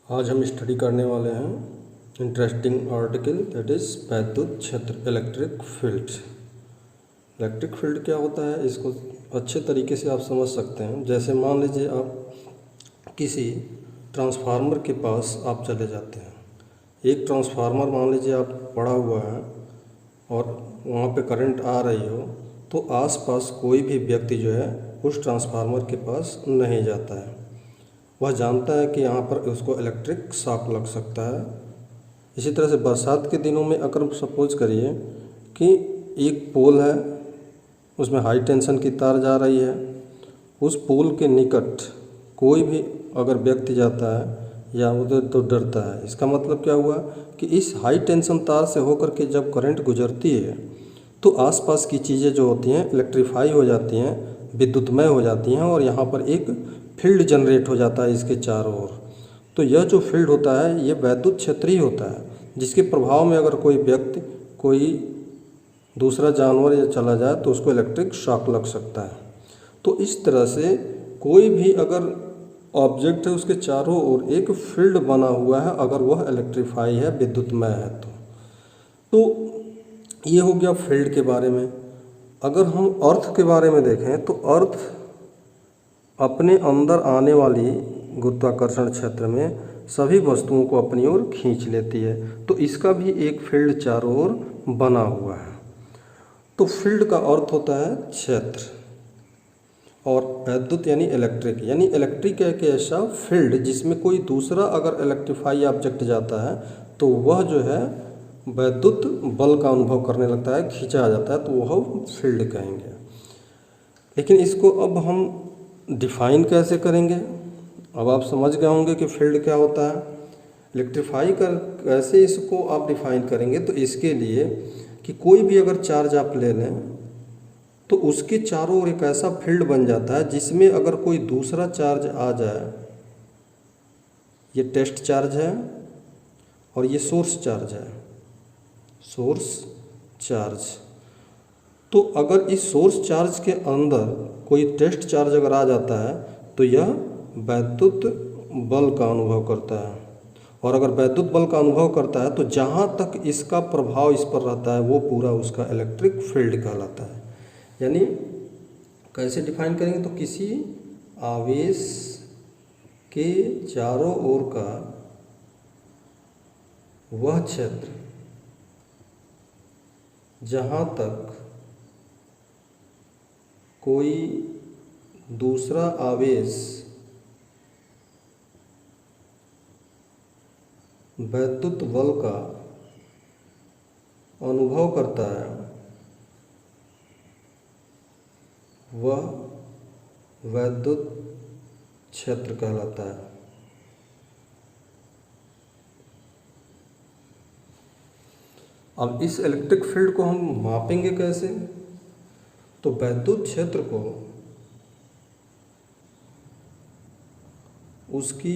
आज हम स्टडी करने वाले हैं इंटरेस्टिंग आर्टिकल दैट इज़ वैद्युत क्षेत्र इलेक्ट्रिक फील्ड। इलेक्ट्रिक फील्ड क्या होता है, इसको अच्छे तरीके से आप समझ सकते हैं। जैसे मान लीजिए आप किसी ट्रांसफार्मर के पास आप चले जाते हैं। एक ट्रांसफार्मर मान लीजिए आप पड़ा हुआ है और वहाँ पे करंट आ रही हो, तो आसपास कोई भी व्यक्ति जो है उस ट्रांसफार्मर के पास नहीं जाता है। वह जानता है कि यहाँ पर उसको इलेक्ट्रिक शॉक लग सकता है। इसी तरह से बरसात के दिनों में अगर सपोज करिए कि एक पोल है, उसमें हाई टेंशन की तार जा रही है, उस पोल के निकट कोई भी अगर व्यक्ति जाता है या उधर तो डरता है। इसका मतलब क्या हुआ कि इस हाई टेंशन तार से होकर के जब करंट गुजरती है तो आसपास की चीज़ें जो होती हैं इलेक्ट्रीफाई हो जाती हैं, विद्युतमय हो जाती हैं और यहाँ पर एक फील्ड जनरेट हो जाता है इसके चारों ओर। तो यह जो फील्ड होता है ये वैद्युत क्षेत्र ही होता है, जिसके प्रभाव में अगर कोई व्यक्ति कोई दूसरा जानवर या चला जाए तो उसको इलेक्ट्रिक शॉक लग सकता है। तो इस तरह से कोई भी अगर ऑब्जेक्ट है उसके चारों ओर एक फील्ड बना हुआ है, अगर वह इलेक्ट्रीफाई है, विद्युतमय है तो ये हो गया फील्ड के बारे में। अगर हम अर्थ के बारे में देखें तो अर्थ अपने अंदर आने वाली गुरुत्वाकर्षण क्षेत्र में सभी वस्तुओं को अपनी ओर खींच लेती है, तो इसका भी एक फील्ड चारों ओर बना हुआ है। तो फील्ड का अर्थ होता है क्षेत्र और वैद्युत यानी इलेक्ट्रिक एक ऐसा फील्ड जिसमें कोई दूसरा अगर इलेक्ट्रीफाई ऑब्जेक्ट जाता है तो वह जो है वैद्युत बल का अनुभव करने लगता है, खींचा जाता है, तो वह फील्ड कहेंगे। लेकिन इसको अब हम डिफ़ाइन कैसे करेंगे? अब आप समझ गए होंगे कि फील्ड क्या होता है। इलेक्ट्रीफाई कर कैसे इसको आप डिफ़ाइन करेंगे, तो इसके लिए कि कोई भी अगर चार्ज आप ले लें तो उसके चारों ओर एक ऐसा फील्ड बन जाता है जिसमें अगर कोई दूसरा चार्ज आ जाए, ये टेस्ट चार्ज है और ये सोर्स चार्ज है, सोर्स चार्ज। तो अगर इस सोर्स चार्ज के अंदर कोई टेस्ट चार्ज अगर आ जाता है तो यह वैद्युत बल का अनुभव करता है, और अगर वैद्युत बल का अनुभव करता है तो जहाँ तक इसका प्रभाव इस पर रहता है वो पूरा उसका इलेक्ट्रिक फील्ड कहलाता है। यानी कैसे डिफाइन करेंगे, तो किसी आवेश के चारों ओर का वह क्षेत्र जहाँ तक कोई दूसरा आवेश वैद्युत बल का अनुभव करता है वह वैद्युत क्षेत्र कहलाता है। अब इस इलेक्ट्रिक फील्ड को हम मापेंगे कैसे? तो वैद्युत क्षेत्र को उसकी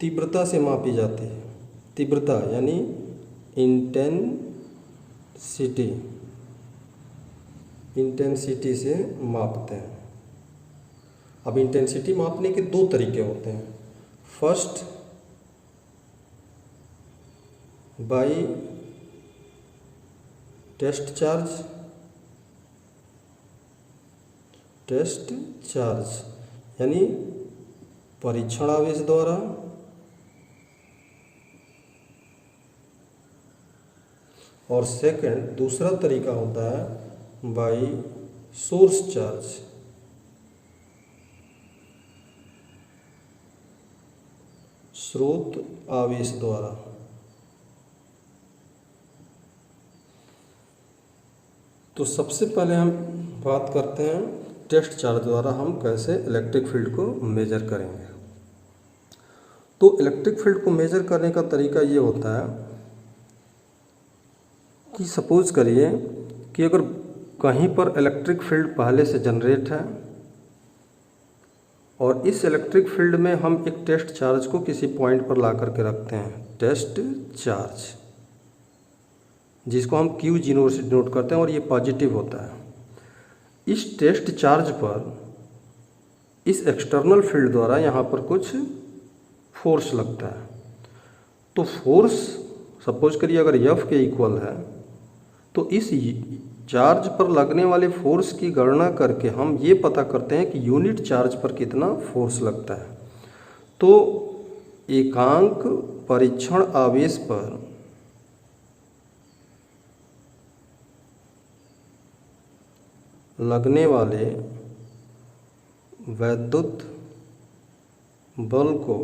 तीव्रता से मापी जाती है। तीव्रता यानी इंटेंसिटी से मापते हैं। अब इंटेंसिटी मापने के दो तरीके होते हैं। फर्स्ट बाई टेस्ट चार्ज यानी परीक्षण आवेश द्वारा, और सेकंड दूसरा तरीका होता है बाई सोर्स चार्ज, स्रोत आवेश द्वारा। तो सबसे पहले हम बात करते हैं टेस्ट चार्ज द्वारा हम कैसे इलेक्ट्रिक फील्ड को मेजर करेंगे। तो इलेक्ट्रिक फील्ड को मेजर करने का तरीका ये होता है कि सपोज करिए कि अगर कहीं पर इलेक्ट्रिक फील्ड पहले से जनरेट है और इस इलेक्ट्रिक फील्ड में हम एक टेस्ट चार्ज को किसी पॉइंट पर ला करके रखते हैं, टेस्ट चार्ज, जिसको हम Q0 से डिनोट करते हैं और ये पॉजिटिव होता है। इस टेस्ट चार्ज पर इस एक्सटर्नल फील्ड द्वारा यहाँ पर कुछ फोर्स लगता है। तो फोर्स सपोज करिए अगर F के इक्वल है तो इस चार्ज पर लगने वाले फोर्स की गणना करके हम ये पता करते हैं कि यूनिट चार्ज पर कितना फोर्स लगता है। तो एकांक परीक्षण आवेश पर लगने वाले वैद्युत बल को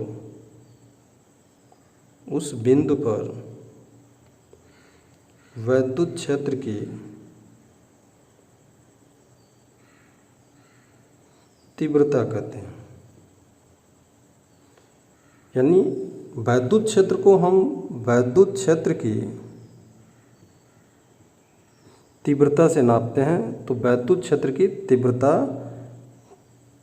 उस बिंदु पर वैद्युत क्षेत्र की तीव्रता कहते हैं। यानी वैद्युत क्षेत्र को हम वैद्युत क्षेत्र की तीव्रता से नापते हैं। तो वैद्युत क्षेत्र की तीव्रता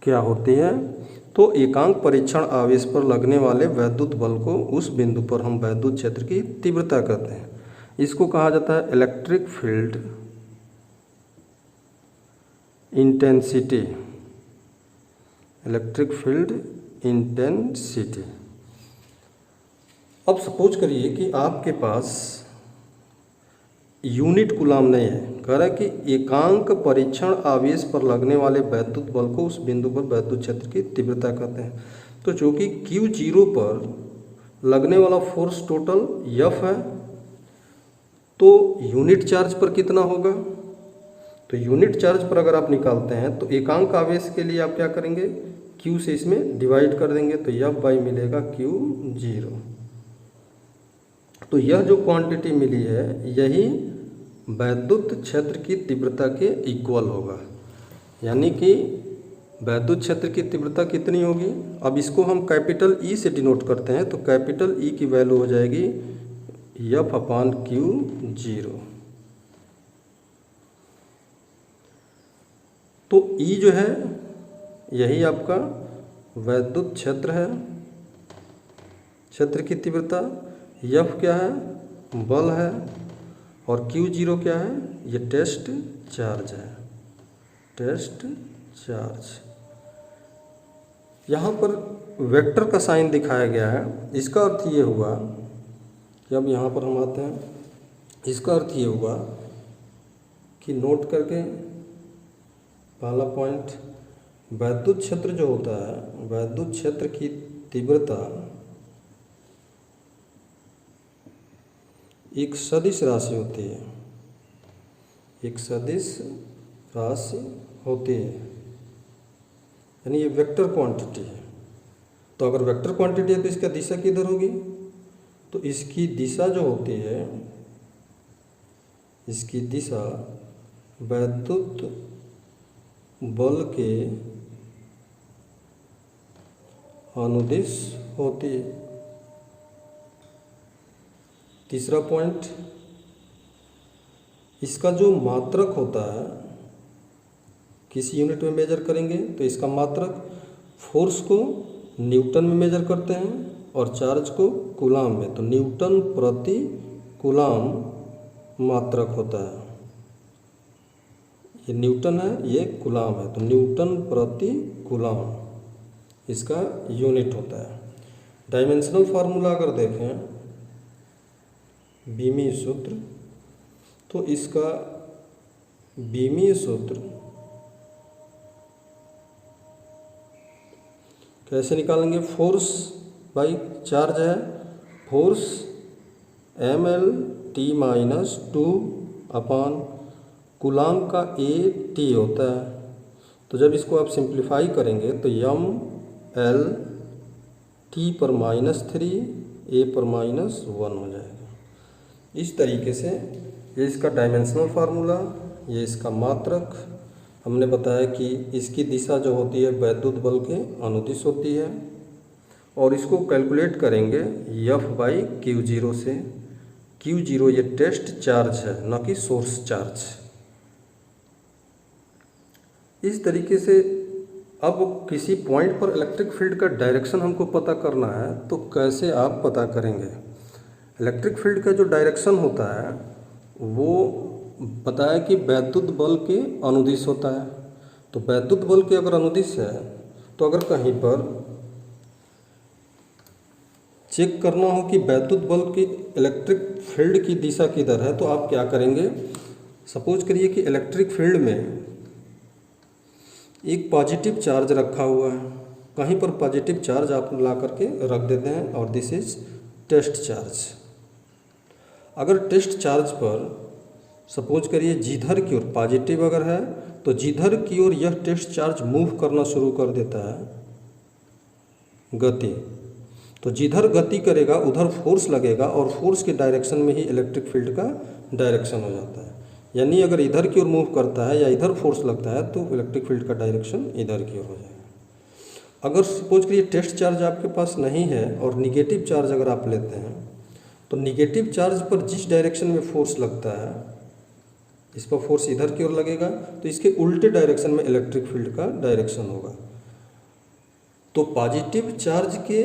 क्या होती है? तो एकांक परीक्षण आवेश पर लगने वाले वैद्युत बल को उस बिंदु पर हम वैद्युत क्षेत्र की तीव्रता कहते हैं। इसको कहा जाता है electric field intensity. Electric field intensity. अब सपोज करिए कि आपके पास यूनिट कूलाम नहीं है, कह रहा है कि एकांक परीक्षण आवेश पर लगने वाले वैद्युत बल को उस बिंदु पर वैद्युत क्षेत्र की तीव्रता कहते हैं। तो चूंकि Q0 पर लगने वाला फोर्स टोटल F है, तो यूनिट चार्ज पर कितना होगा? तो यूनिट चार्ज पर अगर आप निकालते हैं तो एकांक आवेश के लिए आप क्या करेंगे? Q से इसमें डिवाइड कर देंगे तो F बाई मिलेगा Q0। तो यह जो क्वांटिटी मिली है यही वैद्युत क्षेत्र की तीव्रता के इक्वल होगा। यानी कि वैद्युत क्षेत्र की तीव्रता कितनी होगी? अब इसको हम कैपिटल E से डिनोट करते हैं, तो कैपिटल E की वैल्यू हो जाएगी F अपान Q0। तो E जो है यही आपका वैद्युत क्षेत्र है, क्षेत्र की तीव्रता। F क्या है? बल है। और Q0 क्या है? ये टेस्ट चार्ज है, टेस्ट चार्ज। यहाँ पर वेक्टर का साइन दिखाया गया है। इसका अर्थ ये हुआ कि अब यहाँ पर हम आते हैं, इसका अर्थ ये हुआ कि नोट करके पहला पॉइंट, वैद्युत क्षेत्र जो होता है, वैद्युत क्षेत्र की तीव्रता एक सदिश राशि होती है, एक सदिश राशि होती है। यानी ये वेक्टर क्वांटिटी है। तो अगर वेक्टर क्वांटिटी है तो इसका दिशा किधर होगी? तो इसकी दिशा जो होती है, इसकी दिशा वैद्युत बल के अनुदिश होती है। तीसरा पॉइंट, इसका जो मात्रक होता है, किस यूनिट में मेजर करेंगे तो इसका मात्रक, फोर्स को न्यूटन में मेजर करते हैं और चार्ज को कूलाम में। तो न्यूटन प्रति कूलाम मात्रक होता है। ये न्यूटन है, ये कूलाम है, तो न्यूटन प्रति कूलाम इसका यूनिट होता है। डायमेंशनल फार्मूला अगर देखें, बीमीय सूत्र, तो इसका बीमीय सूत्र कैसे निकालेंगे? फोर्स बाई चार्ज है, फोर्स mL_t-2 अपान कूलाम का AT होता है। तो जब इसको आप सिंप्लीफाई करेंगे तो mL_t/-3 A/-1 हो जाएगा। इस तरीके से ये इसका डायमेंशनल फार्मूला, ये इसका मात्रक। हमने बताया कि इसकी दिशा जो होती है वैद्युत बल के अनुदिश होती है। और इसको कैलकुलेट करेंगे F/Q0 से। Q0 ये टेस्ट चार्ज है, न कि सोर्स चार्ज। इस तरीके से अब किसी पॉइंट पर इलेक्ट्रिक फील्ड का डायरेक्शन हमको पता करना है, तो कैसे आप पता करेंगे? इलेक्ट्रिक फील्ड का जो डायरेक्शन होता है वो बताया कि वैद्युत बल के अनुदिश होता है। तो वैद्युत बल के अगर अनुदिश है, तो अगर कहीं पर चेक करना हो कि वैद्युत बल्ब की इलेक्ट्रिक फील्ड की दिशा किधर है, तो आप क्या करेंगे, सपोज करिए कि इलेक्ट्रिक फील्ड में एक पॉजिटिव चार्ज रखा हुआ है, कहीं पर पॉजिटिव चार्ज आप ला करके रख देते हैं और दिस इज टेस्ट चार्ज। अगर टेस्ट चार्ज पर सपोज करिए जिधर की ओर पॉजिटिव अगर है तो जिधर की ओर यह टेस्ट चार्ज मूव करना शुरू कर देता है गति, तो जिधर गति करेगा उधर फोर्स लगेगा और फोर्स के डायरेक्शन में ही इलेक्ट्रिक फील्ड का डायरेक्शन हो जाता है। यानी अगर इधर की ओर मूव करता है या इधर फोर्स लगता है तो इलेक्ट्रिक फील्ड का डायरेक्शन इधर की ओर हो जाएगा। अगर सपोज करिए टेस्ट चार्ज आपके पास नहीं है और निगेटिव चार्ज अगर आप लेते हैं तो निगेटिव चार्ज पर जिस डायरेक्शन में फोर्स लगता है, इस पर फोर्स इधर की ओर लगेगा तो इसके उल्टे डायरेक्शन में इलेक्ट्रिक फील्ड का डायरेक्शन होगा। तो पॉजिटिव चार्ज के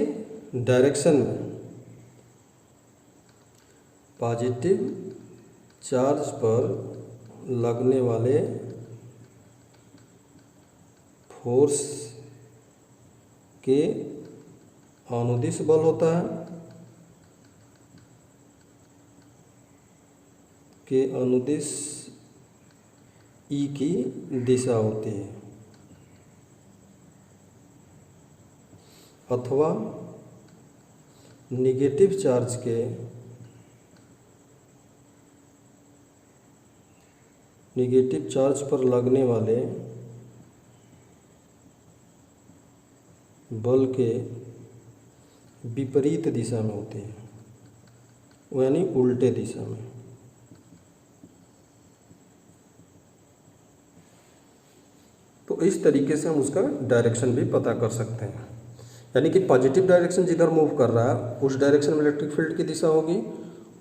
डायरेक्शन में, पॉजिटिव चार्ज पर लगने वाले फोर्स के अनुदिश बल होता है, के अनुदिश ई की दिशा होती है, अथवा निगेटिव चार्ज के निगेटिव चार्ज पर लगने वाले बल के विपरीत दिशा में होती है, यानी उल्टे दिशा में। तो इस तरीके से हम उसका डायरेक्शन भी पता कर सकते हैं। यानी कि पॉजिटिव डायरेक्शन जिधर मूव कर रहा है उस डायरेक्शन में इलेक्ट्रिक फील्ड की दिशा होगी,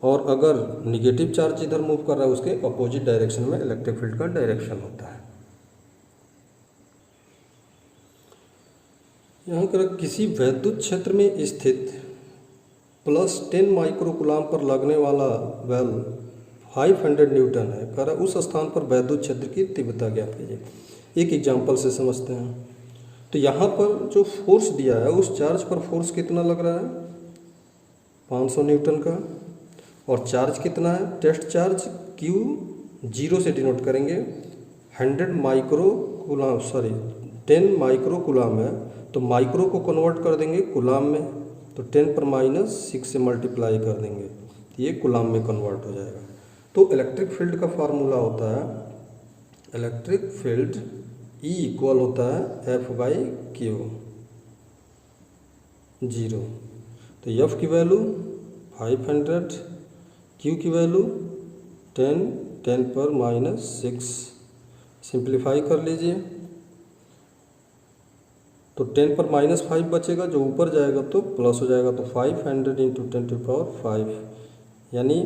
और अगर निगेटिव चार्ज जिधर मूव कर रहा है उसके अपोजिट डायरेक्शन में इलेक्ट्रिक फील्ड का डायरेक्शन होता है। यहाँ पर किसी वैद्युत क्षेत्र में स्थित +10 माइक्रोकुलाम पर लगने वाला बल 500 न्यूटन है, कह रहा उस स्थान पर वैद्युत क्षेत्र की तीव्रता ज्ञात कीजिए। एक एग्जाम्पल से समझते हैं। तो यहाँ पर जो फोर्स दिया है उस चार्ज पर फोर्स कितना लग रहा है, 500 न्यूटन का, और चार्ज कितना है, टेस्ट चार्ज Q 0 से डिनोट करेंगे, 100 माइक्रोकुलाम 10 माइक्रोकुलाम है, तो माइक्रो को कन्वर्ट कर देंगे कुलाम में, तो 10⁻⁻⁶ से मल्टीप्लाई कर देंगे, ये कुलाम में कन्वर्ट हो जाएगा। तो इलेक्ट्रिक फील्ड का फार्मूला होता है, इलेक्ट्रिक फील्ड E इक्वल होता है F/Q 0। तो F की वैल्यू 500, Q की वैल्यू 10⁻⁻⁶, सिंप्लीफाई कर लीजिए तो 10⁻⁵ बचेगा, जो ऊपर जाएगा तो प्लस हो जाएगा, तो 500 × 10⁵ यानी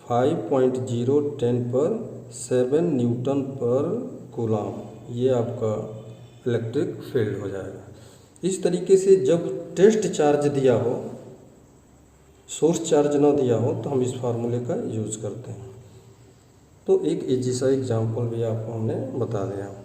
5.010⁷ न्यूटन पर कूलाम, ये आपका इलेक्ट्रिक फील्ड हो जाएगा। इस तरीके से जब टेस्ट चार्ज दिया हो, सोर्स चार्ज ना दिया हो, तो हम इस फार्मूले का यूज करते हैं। तो एक इजी सा एग्जाम्पल भी आपको हमने बता दिया।